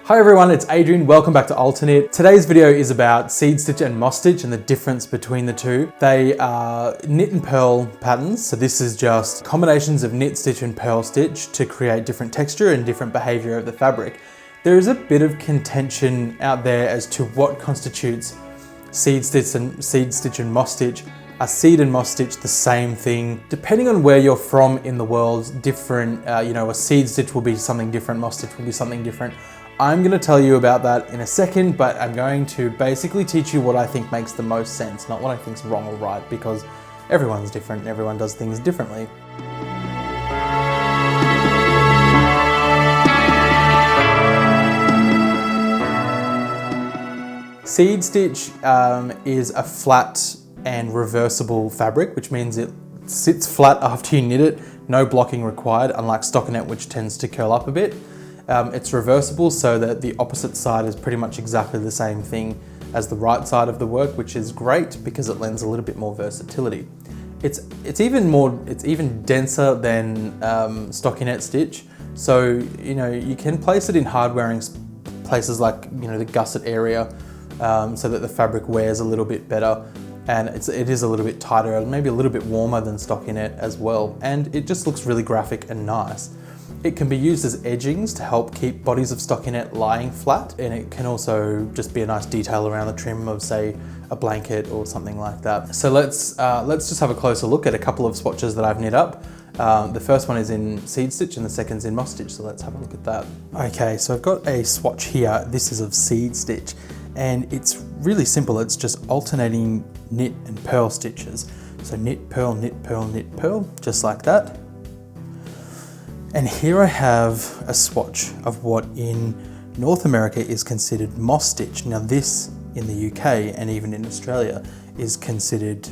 Hi everyone, it's Adrian. Welcome back to ALTERKNIT. Today's video is about seed stitch and moss stitch and the difference between the two. They are knit and purl patterns. So this is just combinations of knit stitch and purl stitch to create different texture and different behavior of the fabric. There is a bit of contention out there as to what constitutes seed stitch and moss stitch. Are seed and moss stitch the same thing? Depending on where you're from in the world, different, a seed stitch will be something different, moss stitch will be something different. I'm going to tell you about that in a second, but I'm going to basically teach you what I think makes the most sense, not what I think is wrong or right, because everyone's different and everyone does things differently. Seed stitch is a flat and reversible fabric, which means it sits flat after you knit it, no blocking required, unlike stockinette, which tends to curl up a bit. It's reversible so that the opposite side is pretty much exactly the same thing as the right side of the work, which is great because it lends a little bit more versatility. It's even denser than stockinette stitch, so you can place it in hard wearing places like the gusset area, so that the fabric wears a little bit better, and it is a little bit tighter and maybe a little bit warmer than stockinette as well, and it just looks really graphic and nice. It can be used as edgings to help keep bodies of stockinette lying flat, and it can also just be a nice detail around the trim of, say, a blanket or something like that. So let's just have a closer look at a couple of swatches that I've knit up. The first one is in seed stitch and the second's in moss stitch, so let's have a look at that. Okay, so I've got a swatch here. This is of seed stitch, and it's really simple. It's just alternating knit and purl stitches. So knit, purl, knit, purl, knit, purl, just like that. And here I have a swatch of what in North America is considered moss stitch. Now this in the UK and even in Australia is considered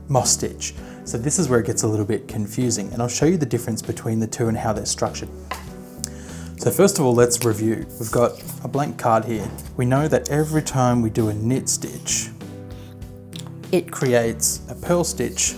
moss stitch. So this is where it gets a little bit confusing, and I'll show you the difference between the two and how they're structured. So first of all, let's review. We've got a blank card here. We know that every time we do a knit stitch, it creates a purl stitch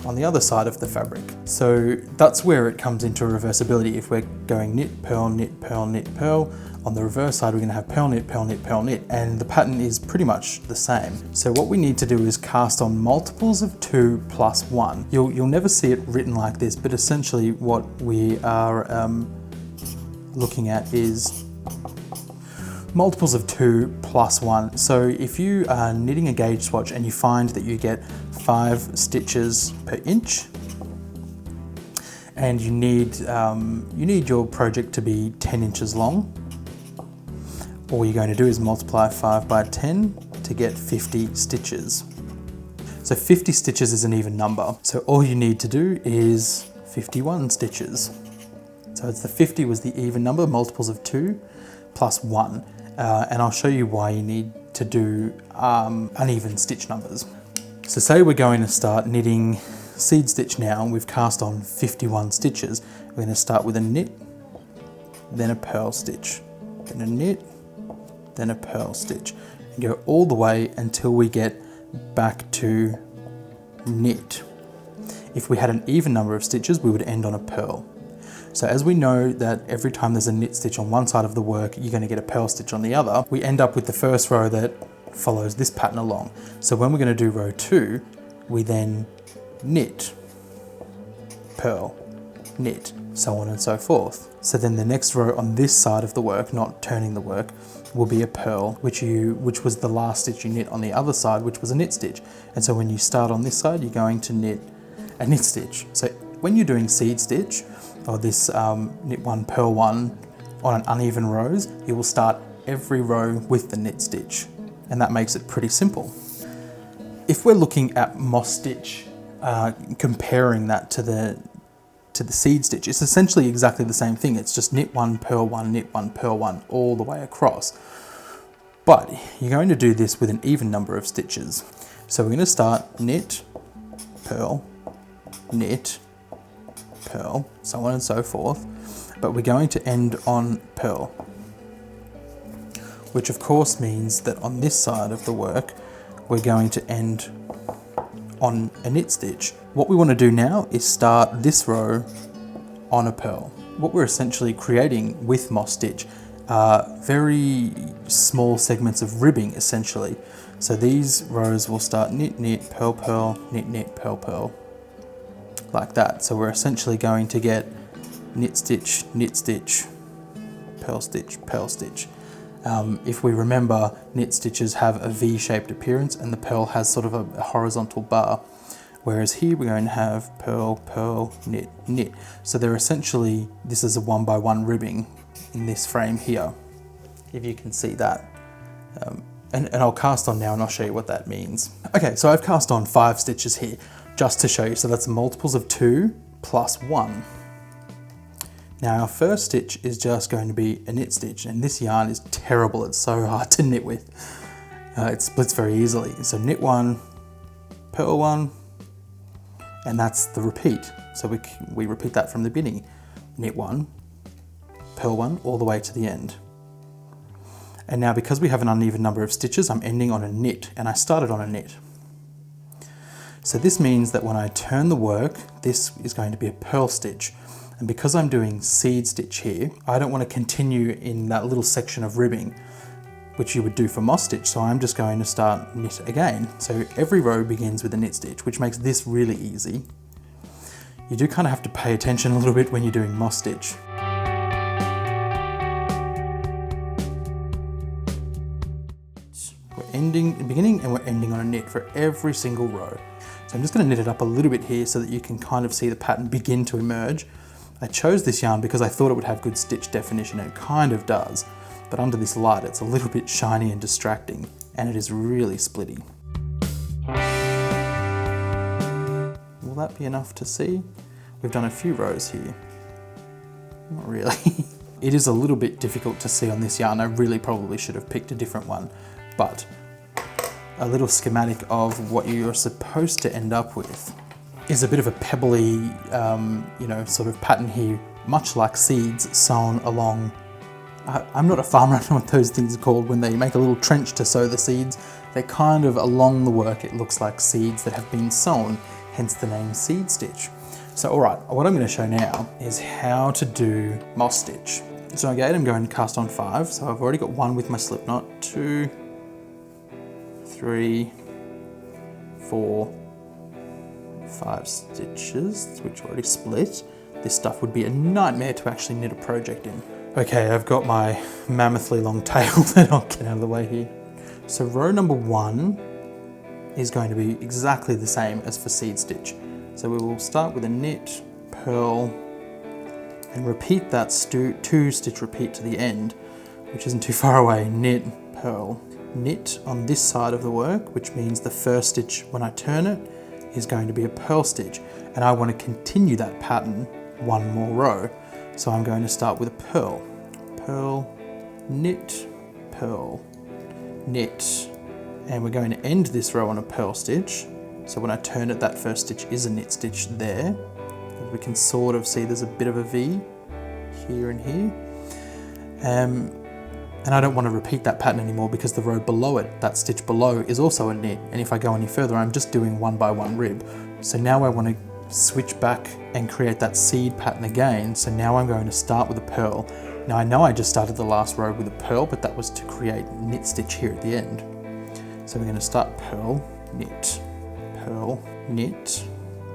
on the other side of the fabric. So that's where it comes into reversibility. If we're going knit, purl, knit, purl, knit, purl, on the reverse side we're going to have purl, knit, purl, knit, purl, knit, and the pattern is pretty much the same. So what we need to do is cast on multiples of 2 plus 1. You'll never see it written like this, but essentially what we are looking at is multiples of 2 plus 1. So if you are knitting a gauge swatch and you find that you get 5 stitches per inch, and you need your project to be 10 inches long, all you're going to do is multiply 5 by 10 to get 50 stitches. So 50 stitches is an even number. So all you need to do is 51 stitches. So it's the 50 was the even number, multiples of 2 plus 1. And I'll show you why you need to do uneven stitch numbers. So say we're going to start knitting seed stitch now, and we've cast on 51 stitches. We're going to start with a knit, then a purl stitch, then a knit, then a purl stitch, and go all the way until we get back to knit. If we had an even number of stitches, we would end on a purl. So as we know that every time there's a knit stitch on one side of the work, you're going to get a purl stitch on the other, we end up with the first row that follows this pattern along. So when we're going to do row 2, we then knit, purl, knit, so on and so forth. So then the next row on this side of the work, not turning the work, will be a purl, which was the last stitch you knit on the other side, which was a knit stitch. And so when you start on this side, you're going to knit a knit stitch. So when you're doing seed stitch, or this knit 1, purl 1 on an uneven rows, you will start every row with the knit stitch, and that makes it pretty simple. If we're looking at moss stitch, comparing that to the seed stitch, it's essentially exactly the same thing. It's just knit 1, purl 1, knit 1, purl 1 all the way across. But you're going to do this with an even number of stitches. So we're going to start knit, purl, knit, purl, so on and so forth, but we're going to end on purl, which of course means that on this side of the work we're going to end on a knit stitch. What we want to do now is start this row on a purl. What we're essentially creating with moss stitch are very small segments of ribbing essentially. So these rows will start knit, knit, purl, purl, knit, knit, purl, purl, like that. So we're essentially going to get knit stitch, purl stitch, purl stitch. If we remember, knit stitches have a V-shaped appearance and the purl has sort of a horizontal bar. Whereas here we're going to have purl, purl, knit, knit. So they're essentially, this is a 1x1 ribbing in this frame here, if you can see that. And I'll cast on now and I'll show you what that means. Okay, so I've cast on 5 stitches here, just to show you. So that's multiples of 2 plus 1. Now our first stitch is just going to be a knit stitch, and this yarn is terrible, it's so hard to knit with. It splits very easily. So knit 1, purl 1, and that's the repeat. So we repeat that from the beginning. Knit 1, purl 1, all the way to the end. And now because we have an uneven number of stitches, I'm ending on a knit, and I started on a knit. So this means that when I turn the work, this is going to be a purl stitch. And because I'm doing seed stitch here, I don't want to continue in that little section of ribbing, which you would do for moss stitch. So I'm just going to start knit again. So every row begins with a knit stitch, which makes this really easy. You do kind of have to pay attention a little bit when you're doing moss stitch. We're ending the beginning and we're ending on a knit for every single row. So I'm just going to knit it up a little bit here so that you can kind of see the pattern begin to emerge. I chose this yarn because I thought it would have good stitch definition, and it kind of does, but under this light it's a little bit shiny and distracting, and it is really splitty. Will that be enough to see? We've done a few rows here. Not really. It is a little bit difficult to see on this yarn. I really probably should have picked a different one, but a little schematic of what you're supposed to end up with is a bit of a pebbly, sort of pattern here, much like seeds sown along. I'm not a farmer, I don't know what those things are called when they make a little trench to sow the seeds. They're kind of along the work, it looks like seeds that have been sown, hence the name seed stitch. So all right, what I'm going to show now is how to do moss stitch. So again, I'm going to cast on 5, so I've already got 1 with my slip knot, 2, 3, 4, 5 stitches, which already split. This stuff would be a nightmare to actually knit a project in. Okay, I've got my mammothly long tail that I'll get out of the way here. So row number 1 is going to be exactly the same as for seed stitch. So we will start with a knit, purl, and repeat that 2 stitch repeat to the end, which isn't too far away. Knit, purl, knit on this side of the work, which means the first stitch when I turn it is going to be a purl stitch, and I want to continue that pattern 1 more row. So I'm going to start with a purl, purl, knit, purl, knit, and we're going to end this row on a purl stitch. So when I turn it, that first stitch is a knit stitch there. We can sort of see there's a bit of a V here and here. And I don't want to repeat that pattern anymore because the row below it, that stitch below, is also a knit. And if I go any further, I'm just doing 1x1 rib. So now I want to switch back and create that seed pattern again. So now I'm going to start with a purl. Now I know I just started the last row with a purl, but that was to create knit stitch here at the end. So we're going to start purl, knit,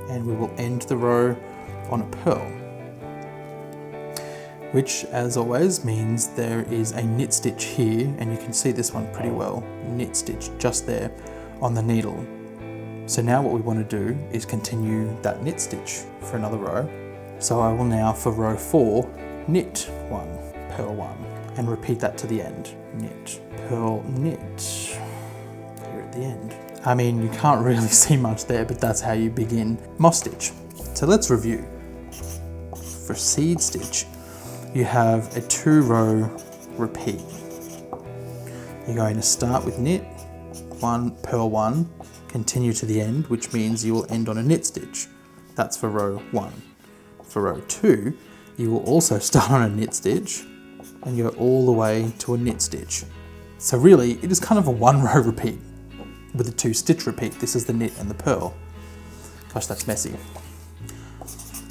and we will end the row on a purl, which as always means there is a knit stitch here, and you can see this one pretty well, knit stitch just there on the needle. So now what we want to do is continue that knit stitch for another row. So I will now, for row 4, knit 1, purl 1, and repeat that to the end. Knit, purl, knit, here at the end. I mean, you can't really see much there, but that's how you begin moss stitch. So let's review. For seed stitch, you have a 2-row repeat. You're going to start with knit, 1, purl 1, continue to the end, which means you will end on a knit stitch. That's for row 1. For row 2, you will also start on a knit stitch and go all the way to a knit stitch. So really, it is kind of a 1-row repeat with a 2-stitch repeat. This is the knit and the purl. Gosh, that's messy.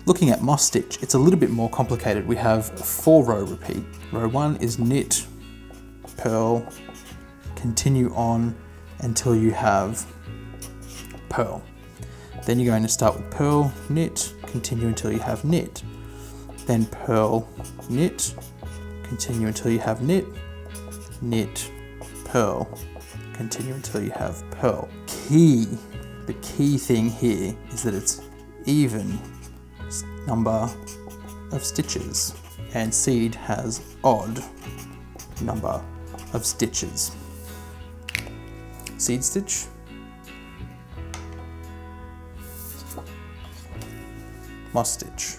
Looking at moss stitch, it's a little bit more complicated. We have a 4-row repeat. Row 1 is knit, purl, continue on until you have purl. Then you're going to start with purl, knit, continue until you have knit. Then purl, knit, continue until you have knit, knit, purl, continue until you have purl. The key thing here is that it's even number of stitches, and seed has odd number of stitches. Seed stitch, moss stitch.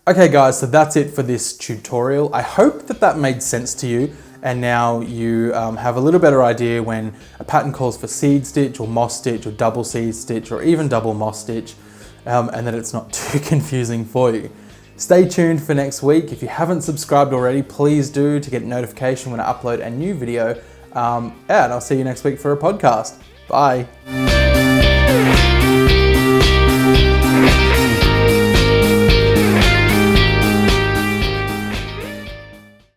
Okay guys, so that's it for this tutorial. I hope that made sense to you, and now you have a little better idea when a pattern calls for seed stitch or moss stitch or double seed stitch or even double moss stitch, and that it's not too confusing for you. Stay tuned for next week. If you haven't subscribed already, please do to get notification when I upload a new video. And I'll see you next week for a podcast. Bye.